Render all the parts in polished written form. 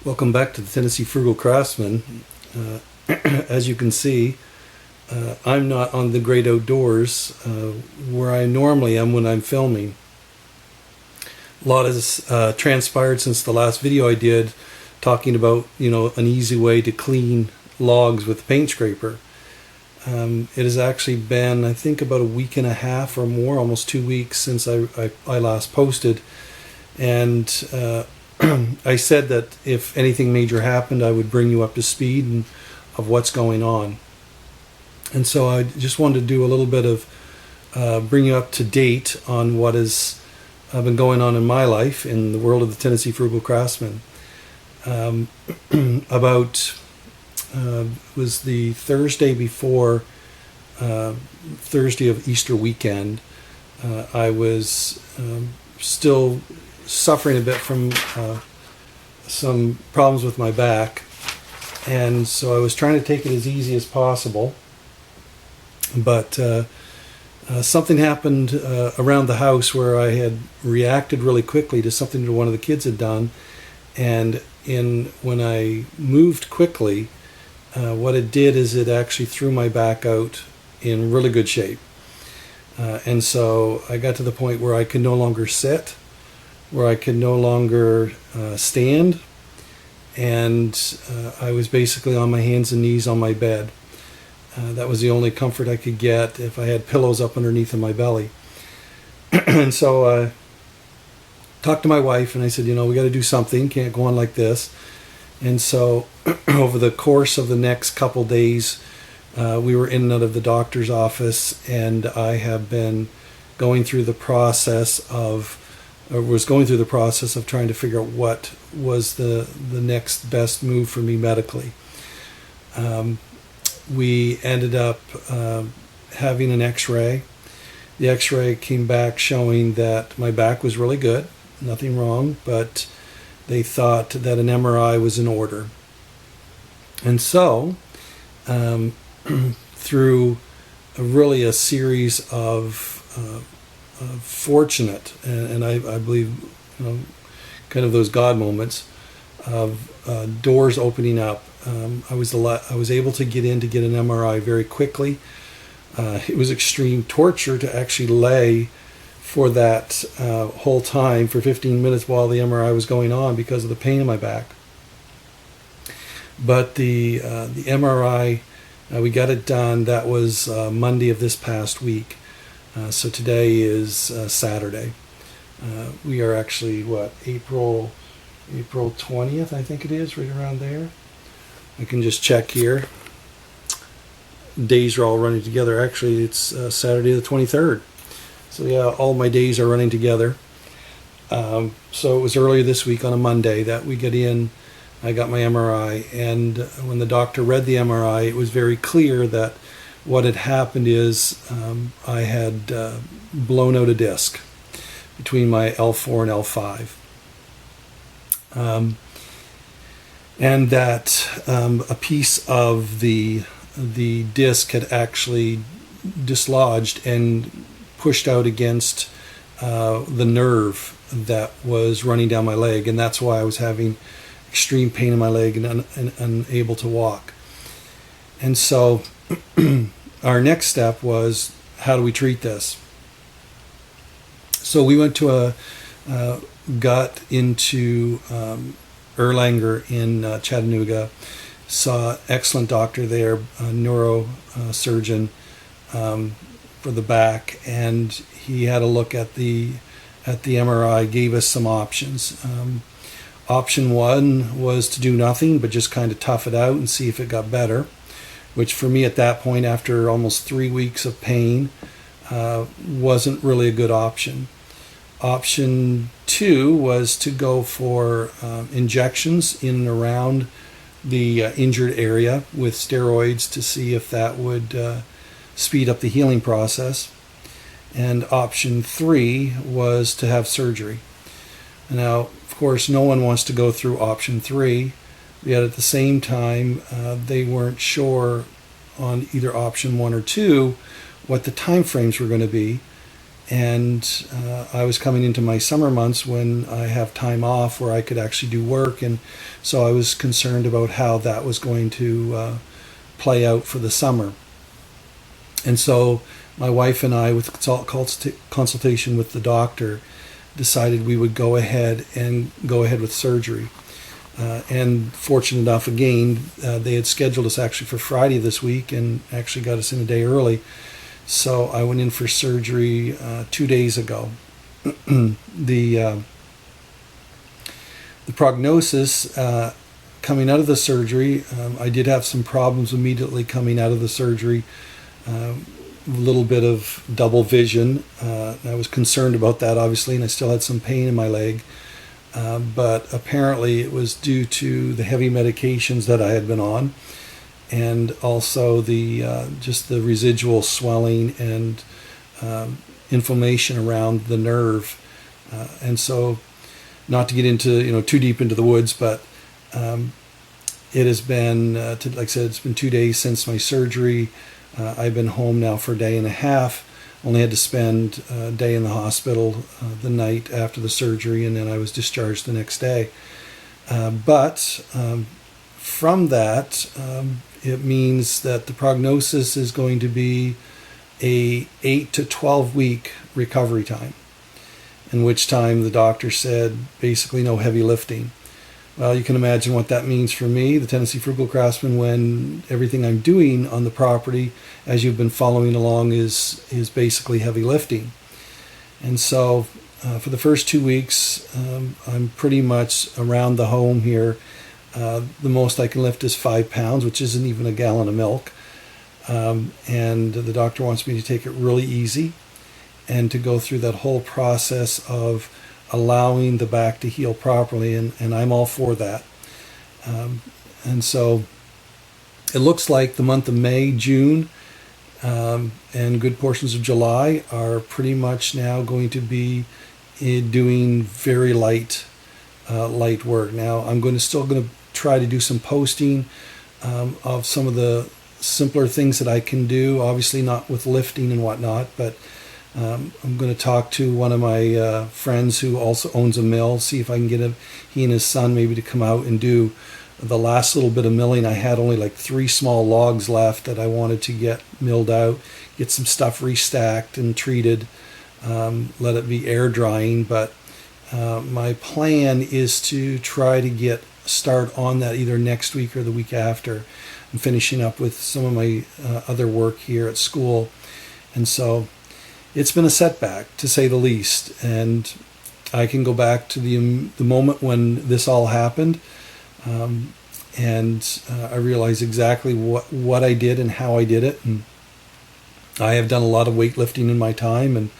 Welcome back to the Tennessee Frugal Craftsman. As you can see, I'm not on the great outdoors where I normally am when I'm filming. A lot has transpired since the last video I did talking about, an easy way to clean logs with a paint scraper. It has actually been, I think, about a week and a half or more, almost 2 weeks since I last posted. And I said that if anything major happened, I would bring you up to speed of what's going on. And so I just wanted to do a little bit of bring you up to date on what has been going on in my life in the world of the Tennessee Frugal Craftsman. Was the Thursday before Thursday of Easter weekend. I was still suffering a bit from some problems with my back, and so I was trying to take it as easy as possible, but something happened around the house where I had reacted really quickly to something that one of the kids had done, and when I moved quickly, what it did is it actually threw my back out in really good shape, and so I got to the point where I could no longer sit, where I could no longer stand, and I was basically on my hands and knees on my bed. That was the only comfort I could get if I had pillows up underneath of my belly. And so I talked to my wife and I said, we got to do something, can't go on like this. And so over the course of the next couple days, we were in and out of the doctor's office, and I have been going through the process of trying to figure out what was the next best move for me medically. We ended up having an x-ray. The x-ray came back showing that my back was really good, nothing wrong, but they thought that an MRI was in order. And so, through a series of fortunate and I believe kind of those God moments of doors opening up, I was able to get an MRI very quickly. It was extreme torture to actually lay for that whole time for 15 minutes while the MRI was going on because of the pain in my back. But the MRI, we got it done. That was Monday of this past week. So today is Saturday. We are actually, April 20th, I think it is, right around there. I can just check here. Days are all running together. Actually, it's Saturday the 23rd. So yeah, all my days are running together. So it was earlier this week on a Monday that we get in. I got my MRI, and when the doctor read the MRI, it was very clear that what had happened is I had blown out a disc between my L4 and L5. And that a piece of the disc had actually dislodged and pushed out against the nerve that was running down my leg, and that's why I was having extreme pain in my leg and unable to walk. And so our next step was, how do we treat this? So we went to got into Erlanger in Chattanooga, saw an excellent doctor there, a neurosurgeon for the back, and he had a look at the MRI, gave us some options. Option one was to do nothing, but just kind of tough it out and see if it got better, which for me at that point, after almost 3 weeks of pain, wasn't really a good option. Option two was to go for injections in and around the injured area with steroids to see if that would speed up the healing process. And option three was to have surgery. Now, of course, no one wants to go through option three, yet at the same time, they weren't sure on either option one or two what the time frames were going to be. And I was coming into my summer months when I have time off where I could actually do work, and so I was concerned about how that was going to play out for the summer. And so my wife and I, with consultation with the doctor, decided we would go ahead with surgery. And fortunate enough, again, they had scheduled us actually for Friday this week and actually got us in a day early. So I went in for surgery 2 days ago. The prognosis coming out of the surgery, I did have some problems immediately coming out of the surgery. A little bit of double vision. I was concerned about that, obviously, and I still had some pain in my leg. But apparently it was due to the heavy medications that I had been on, and also the just the residual swelling and inflammation around the nerve. And so, not to get into too deep into the woods, but it has been like I said, it's been 2 days since my surgery. I've been home now for a day and a half. Only had to spend a day in the hospital the night after the surgery, and then I was discharged the next day. But from that, it means that the prognosis is going to be a 8 to 12 week recovery time, in which time the doctor said basically no heavy lifting. Well, you can imagine what that means for me, the Tennessee Frugal Craftsman, when everything I'm doing on the property, as you've been following along, is basically heavy lifting. And so for the first 2 weeks, I'm pretty much around the home here. The most I can lift is 5 pounds, which isn't even a gallon of milk. And the doctor wants me to take it really easy and to go through that whole process of allowing the back to heal properly, and I'm all for that. And so it looks like the month of May, June, and good portions of July are pretty much now going to be doing very light work. Now I'm still going to try to do some posting of some of the simpler things that I can do, obviously not with lifting and whatnot, but I'm going to talk to one of my friends who also owns a mill, see if I can get he and his son maybe to come out and do the last little bit of milling. I had only like 3 small logs left that I wanted to get milled out, get some stuff restacked and treated, let it be air drying. But my plan is to try to start on that either next week or the week after. I'm finishing up with some of my other work here at school. And so it's been a setback, to say the least, and I can go back to the moment when this all happened, and I realize exactly what I did and how I did it. And I have done a lot of weightlifting in my time,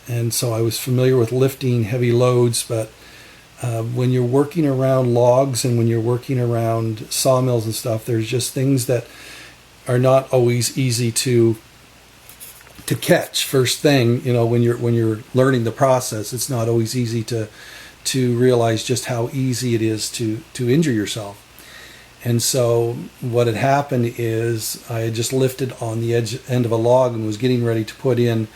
and so I was familiar with lifting heavy loads. But when you're working around logs and when you're working around sawmills and stuff, there's just things that are not always easy to catch first thing. When you're learning the process, it's not always easy to realize just how easy it is to injure yourself. And so what had happened is I had just lifted on the end of a log and was getting ready to put in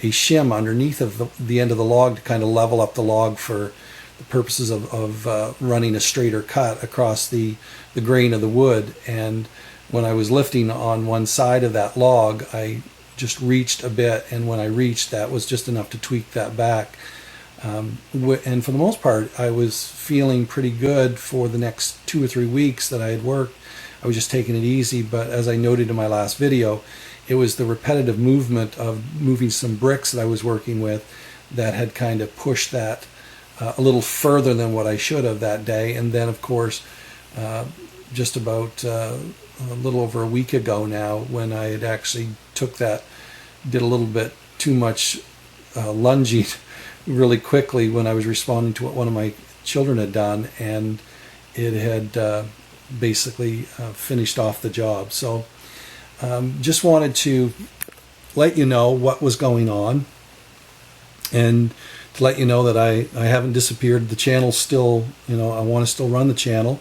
a shim underneath of the end of the log to kind of level up the log for the purposes of running a straighter cut across the grain of the wood. And when I was lifting on one side of that log, I just reached a bit, and when I reached, that was just enough to tweak that back. And for the most part, I was feeling pretty good for the next 2 or 3 weeks that I had worked. I was just taking it easy, but as I noted in my last video, it was the repetitive movement of moving some bricks that I was working with that had kind of pushed that a little further than what I should have that day. And then, of course, just about a little over a week ago now, when I had actually did a little bit too much lunging really quickly when I was responding to what one of my children had done, and it had basically finished off the job. So just wanted to let you know what was going on, and to let you know that I haven't disappeared. The channel's still, I want to still run the channel,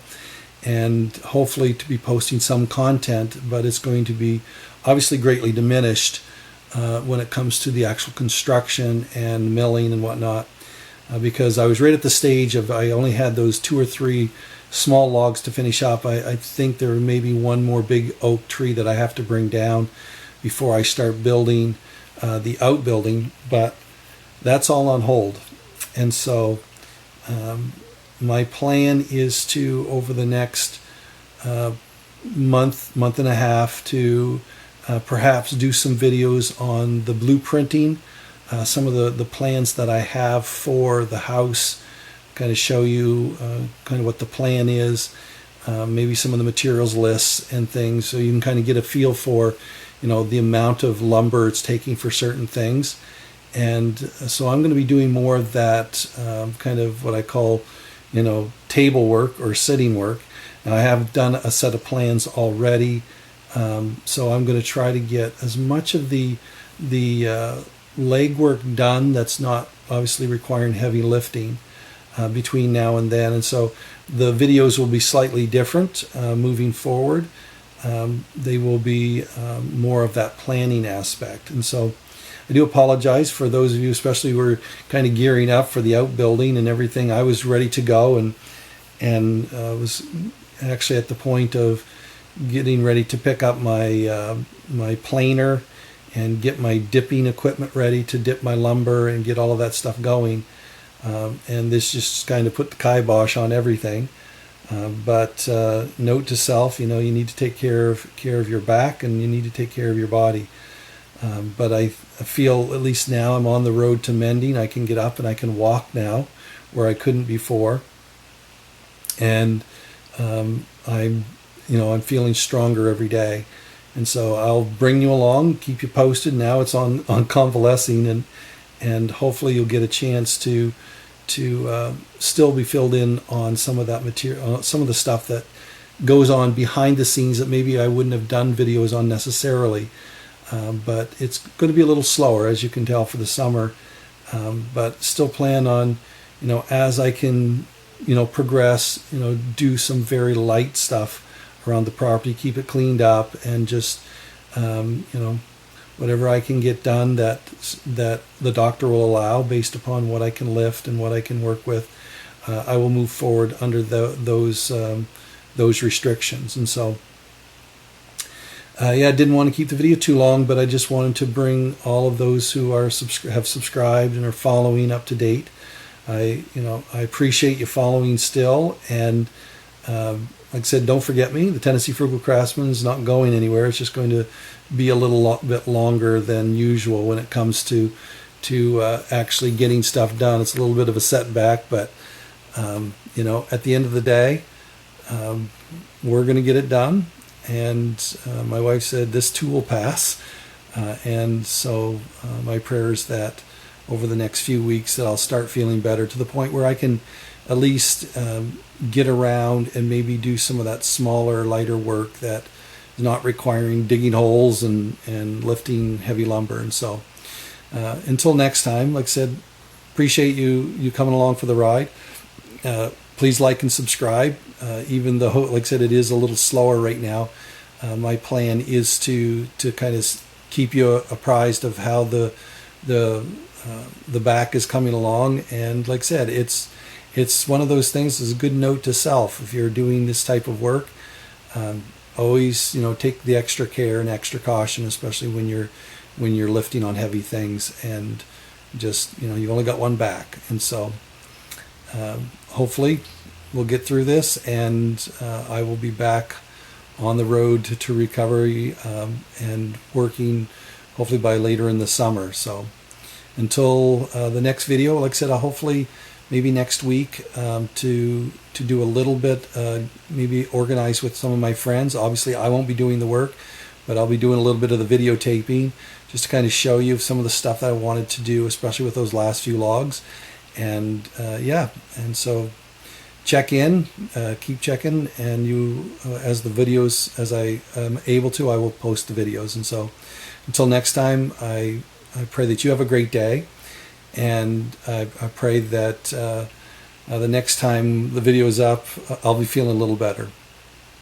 and hopefully to be posting some content, but it's going to be obviously greatly diminished when it comes to the actual construction and milling and whatnot, because I was right at the stage of I only had those 2 or 3 small logs to finish up. I think there may be one more big oak tree that I have to bring down before I start building the outbuilding, but that's all on hold. And so my plan is to, over the next month and a half, to perhaps do some videos on the blueprinting, some of the plans that I have for the house, kind of show you kind of what the plan is, maybe some of the materials lists and things, so you can kind of get a feel for, the amount of lumber it's taking for certain things. And so I'm going to be doing more of that kind of what I call, table work or sitting work. Now, I have done a set of plans already, so I'm going to try to get as much of the legwork done that's not obviously requiring heavy lifting between now and then. And so the videos will be slightly different moving forward. They will be more of that planning aspect. And so I do apologize for those of you, especially who are kind of gearing up for the outbuilding and everything. I was ready to go and was actually at the point of getting ready to pick up my planer and get my dipping equipment ready to dip my lumber and get all of that stuff going. And this just kind of put the kibosh on everything. But note to self, you need to take care of your back, and you need to take care of your body. But I feel, at least now, I'm on the road to mending. I can get up and I can walk now, where I couldn't before. And I'm feeling stronger every day. And so I'll bring you along, keep you posted. Now it's on convalescing, and hopefully you'll get a chance to still be filled in on some of that material, some of the stuff that goes on behind the scenes that maybe I wouldn't have done videos on necessarily. But it's going to be a little slower, as you can tell, for the summer. But still plan on, as I can, progress, do some very light stuff around the property, keep it cleaned up, and just, whatever I can get done that the doctor will allow based upon what I can lift and what I can work with, I will move forward under those restrictions. And so, I didn't want to keep the video too long, but I just wanted to bring all of those who have subscribed and are following up to date. I appreciate you following still, and like I said, don't forget me. The Tennessee Frugal Craftsman is not going anywhere. It's just going to be a little bit longer than usual when it comes to actually getting stuff done. It's a little bit of a setback, but at the end of the day, we're going to get it done. And my wife said this too will pass. And so my prayer is that over the next few weeks that I'll start feeling better to the point where I can at least get around and maybe do some of that smaller, lighter work that is not requiring digging holes and lifting heavy lumber. And so until next time, like I said, appreciate you coming along for the ride. Please like and subscribe. Even though, like I said, it is a little slower right now, my plan is to kind of keep you apprised of how the back is coming along. And like I said, it's one of those things. Is a good note to self if you're doing this type of work. Always, take the extra care and extra caution, especially when you're lifting on heavy things, and just you've only got one back. And so hopefully we'll get through this, and I will be back on the road to recovery and working hopefully by later in the summer. So until the next video, like I said, I'll hopefully maybe next week to do a little bit, maybe organize with some of my friends. Obviously I won't be doing the work, but I'll be doing a little bit of the videotaping just to kind of show you some of the stuff that I wanted to do, especially with those last few logs. And and so check in, keep checking, and as the videos, as I am able to, I will post the videos. And so until next time, I pray that you have a great day, and I pray that the next time the video is up, I'll be feeling a little better.